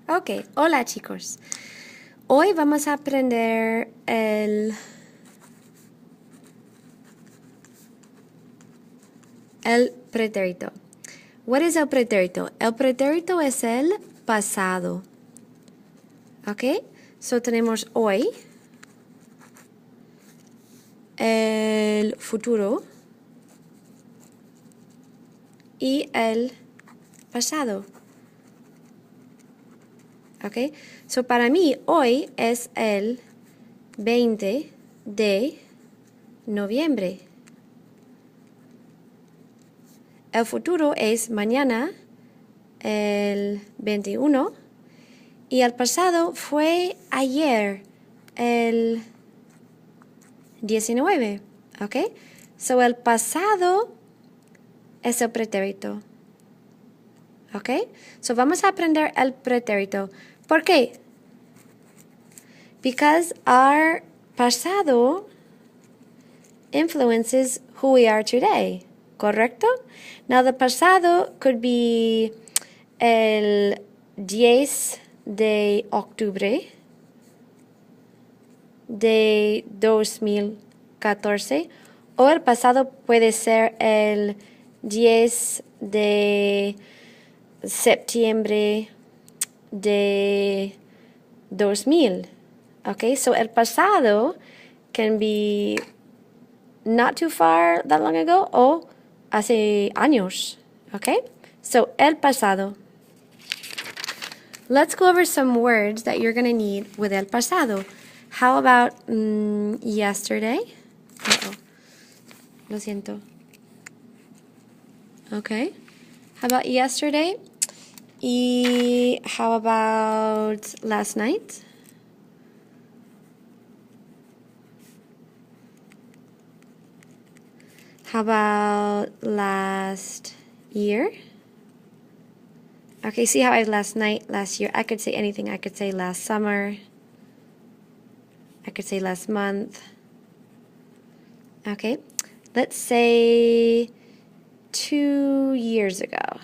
Ok, hola chicos. Hoy vamos a aprender el pretérito. What is el pretérito? El pretérito es el pasado. Ok, so tenemos hoy, el futuro y el pasado. Ok, so para mí hoy es el 20 de noviembre. El futuro es mañana, el 21, y el pasado fue ayer, el 19, ¿ok? So el pasado es el pretérito, ¿ok? So vamos a aprender el pretérito. ¿Por qué? Because our pasado influences who we are today, ¿correcto? Now the pasado could be el 10 de octubre de 2014 o el pasado puede ser el 10 de septiembre de 2000. Okay, so el pasado can be not too far that long ago o hace años. Okay, so el pasado. Let's go over some words that you're going to need with el pasado. How about yesterday? Lo siento. Okay. How about yesterday? Y how about last night? How about last year? Okay, see how I last night, last year? I could say anything. I could say last summer. I could say last month. Okay, let's say 2 years ago.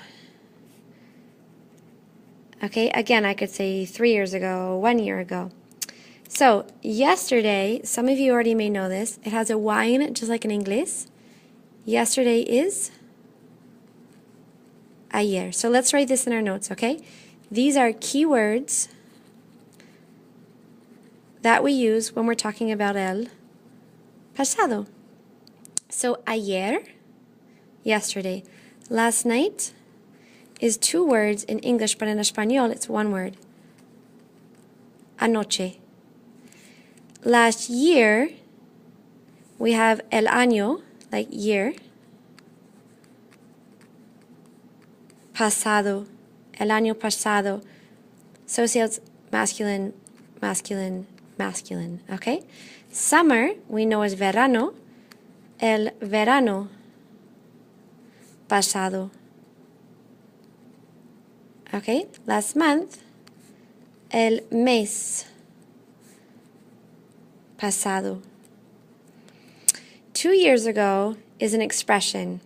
Okay, again, I could say 3 years ago, 1 year ago. So, yesterday, some of you already may know this, it has a Y in it, just like in English. Yesterday is ayer. So let's write this in our notes, okay? These are keywords that we use when we're talking about el pasado. So ayer, yesterday. Last night is 2 words in English, but in Español it's 1 word. Anoche. Last year, we have el año, like year. Pasado, el año pasado. So it's masculine, masculine, masculine, okay? Summer, we know as verano, el verano pasado. Okay, last month, el mes pasado. 2 years ago is an expression,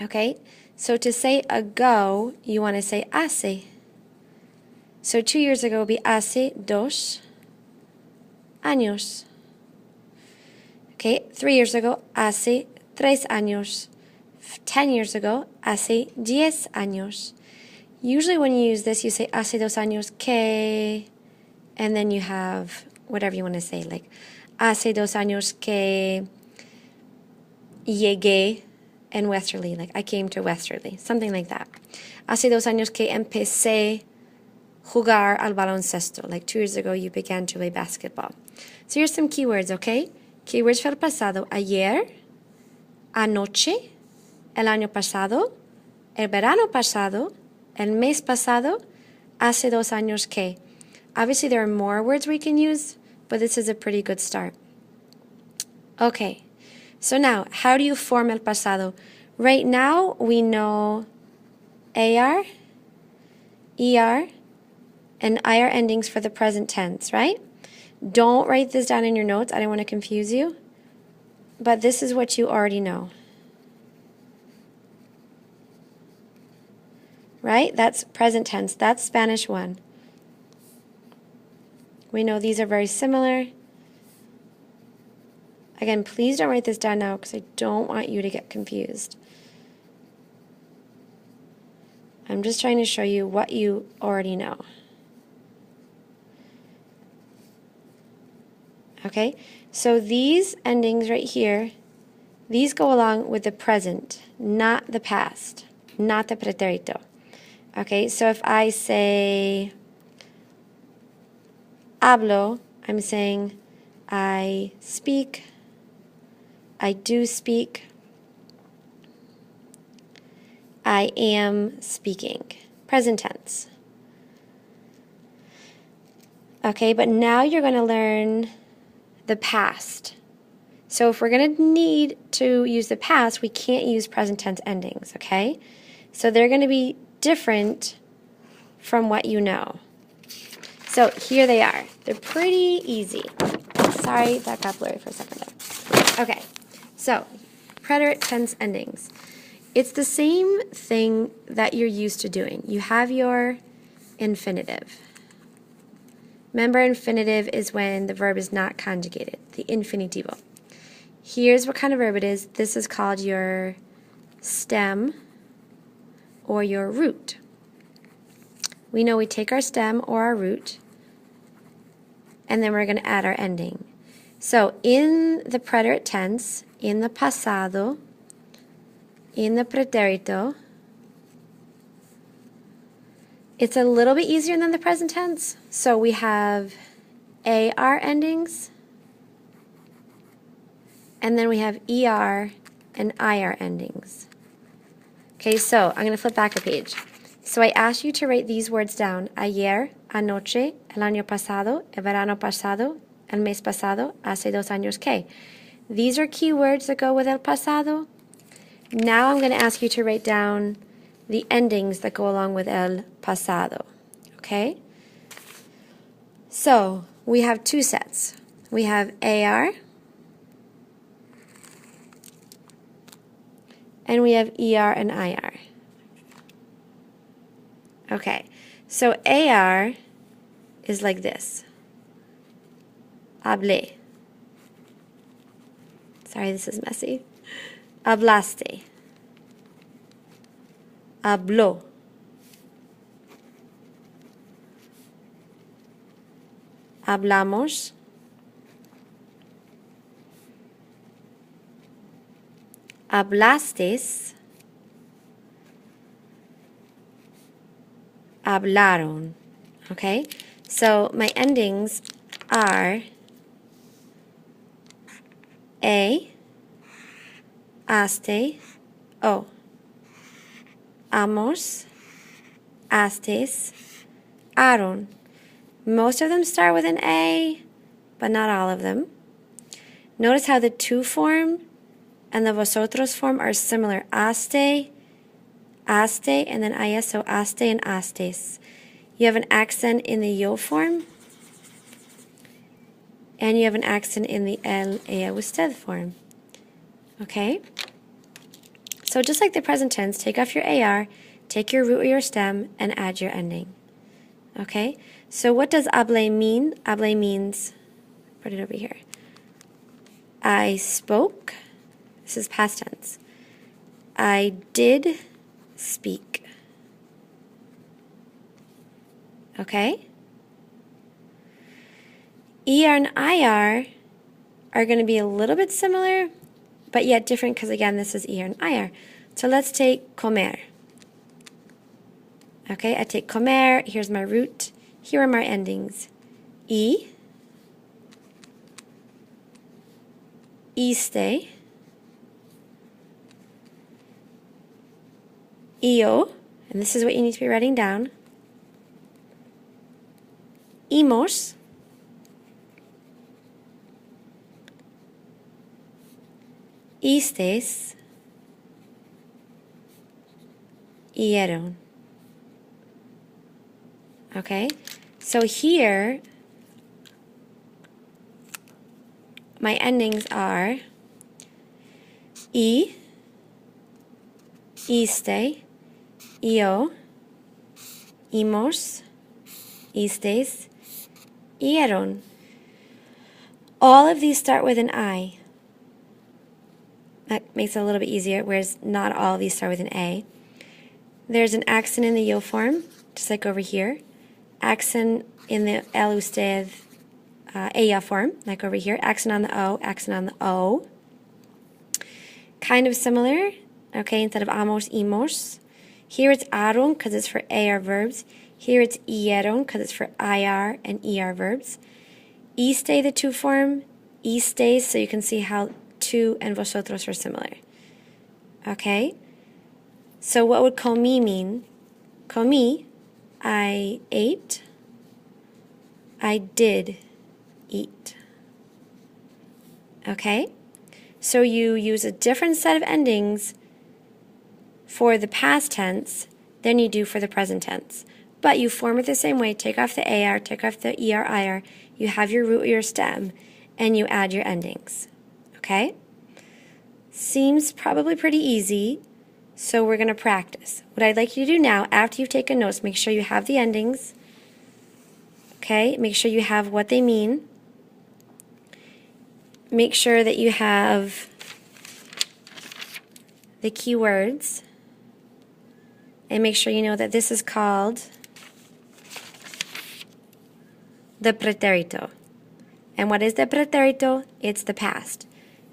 okay? So to say ago, you want to say hace. So 2 years ago would be hace 2 años. Okay, 3 years ago, hace 3 años. 10 years ago, hace 10 años. Usually when you use this, you say hace 2 años que, and then you have whatever you want to say, like hace 2 años que llegué en Westerly, like I came to Westerly, something like that. Hace 2 años que empecé jugar al baloncesto, like 2 years ago you began to play basketball. So here's some keywords, okay? Keywords for el pasado: ayer, anoche, el año pasado, el verano pasado, el mes pasado, hace 2 años que. Obviously there are more words we can use, but this is a pretty good start. Okay, so now, how do you form el pasado? Right now, we know AR, ER, and IR endings for the present tense, right? Don't write this down in your notes. I don't want to confuse you. But this is what you already know. Right? That's present tense. That's Spanish 1. We know these are very similar. Again, please don't write this down now because I don't want you to get confused. I'm just trying to show you what you already know. Okay, so these endings right here, these go along with the present, not the past, not the preterito. Okay, so if I say hablo, I'm saying I speak, I do speak, I am speaking. Present tense. Okay, but now you're going to learn the past. So if we're going to need to use the past, we can't use present tense endings, okay? So they're going to be different from what you know. So here they are. They're pretty easy. Sorry, that got blurry for a second there. Okay, so preterite tense endings. It's the same thing that you're used to doing. You have your infinitive. Remember, infinitive is when the verb is not conjugated, the infinitivo. Here's what kind of verb it is. This is called your stem or your root. We know we take our stem or our root, and then we're going to add our ending. So in the preterite tense, in the pasado, in the preterito, it's a little bit easier than the present tense. So we have AR endings, and then we have ER and IR endings. Okay, so I'm going to flip back a page. So I asked you to write these words down. Ayer, anoche, el año pasado, el verano pasado, el mes pasado, hace 2 años que. These are key words that go with el pasado. Now I'm going to ask you to write down the endings that go along with el pasado. Okay? So we have 2 sets. We have AR and we have ER and IR. Okay, so AR is like this. Hablé. Sorry, this is messy. Hablaste. Habló. Hablamos. Hablastes. Hablaron. Okay? So my endings are haste, amos, hastes, aron. Most of them start with an A, but not all of them. Notice how the to form and the vosotros form are similar. Haste, and then is, so haste and hastes. You have an accent in the yo form, and you have an accent in the el, ella, usted form. Okay? So just like the present tense, take off your AR, take your root or your stem, and add your ending. Okay? So what does hable mean? Hable means, put it over here. I spoke. This is past tense. I did speak. Okay? ER and IR are going to be a little bit similar, but yet different because, again, this is ER and IR. So let's take comer. Okay, I take comer. Here's my root. Here are my endings. Iste, io, and this is what you need to be writing down. Imos, istes, ieron. Okay, so here my endings are iste, io, imos, istes, Ieron. All of these start with an I. That makes it a little bit easier, whereas not all of these start with an A. There's an accent in the yo form, just like over here. Accent in the el usted ella form, like over here. Accent on the O, accent on the O. Kind of similar, okay, instead of amos, imos. Here it's aron, because it's for AR verbs. Here it's ieron, because it's for IR and ER verbs. Iste, the to form, istes, so you can see how tu and vosotros are similar. Okay? So what would comí mean? Comí, I ate, I did eat. Okay? So you use a different set of endings for the past tense than you do for the present tense. But you form it the same way. Take off the AR, take off the ER, IR. You have your root or your stem, and you add your endings. Okay? Seems probably pretty easy, so we're going to practice. What I'd like you to do now, after you've taken notes, make sure you have the endings. Okay? Make sure you have what they mean. Make sure that you have the key words. And make sure you know that this is called the preterito. And what is the preterito? It's the past.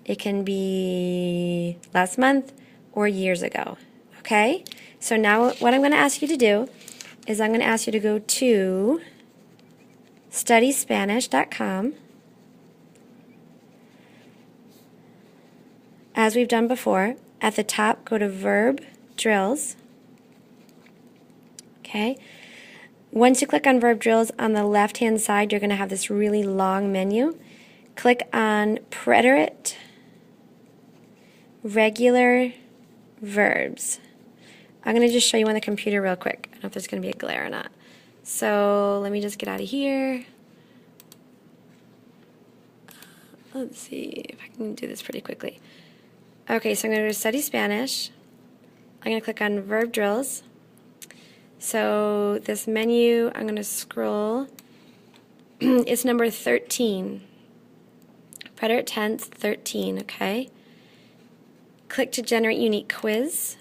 It can be last month or years ago. Okay? So now what I'm going to ask you to do is I'm going to ask you to go to studyspanish.com. As we've done before, at the top, go to verb drills. Okay? Once you click on verb drills, on the left-hand side, you're going to have this really long menu. Click on preterite regular verbs. I'm going to just show you on the computer real quick. I don't know if there's going to be a glare or not. So let me just get out of here. Let's see if I can do this pretty quickly. Okay, so I'm going to go to Study Spanish. I'm going to click on Verb Drills. So this menu, I'm going to scroll. It's number 13. Preterite tense 13, okay? Click to generate unique quiz.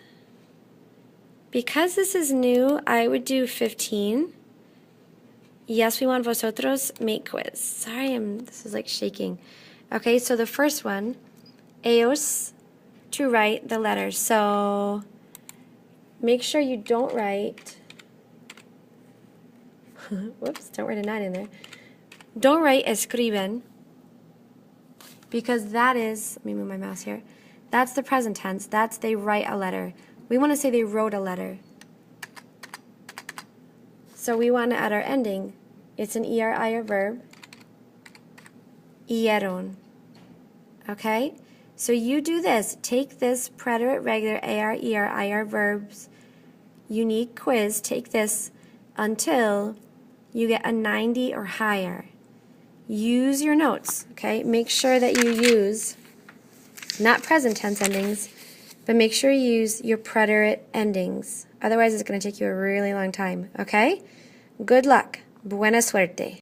Because this is new, I would do 15. Yes, we want vosotros, make quiz. Sorry, this is like shaking. Okay, so the first one, ellos, to write the letters. So make sure you don't write, whoops, don't write a 9 in there. Don't write escriben, because that is, let me move my mouse here, that's the present tense. That's they write a letter. We want to say they wrote a letter. So we want to add our ending. It's an ER verb. Ieron. Okay? So you do this. Take this preterite, regular, AR, ER, IR verbs, unique quiz. Take this until you get a 90 or higher. Use your notes. Okay? Make sure that you use not present tense endings, but make sure you use your preterite endings. Otherwise, it's going to take you a really long time. Okay? Good luck. Buena suerte.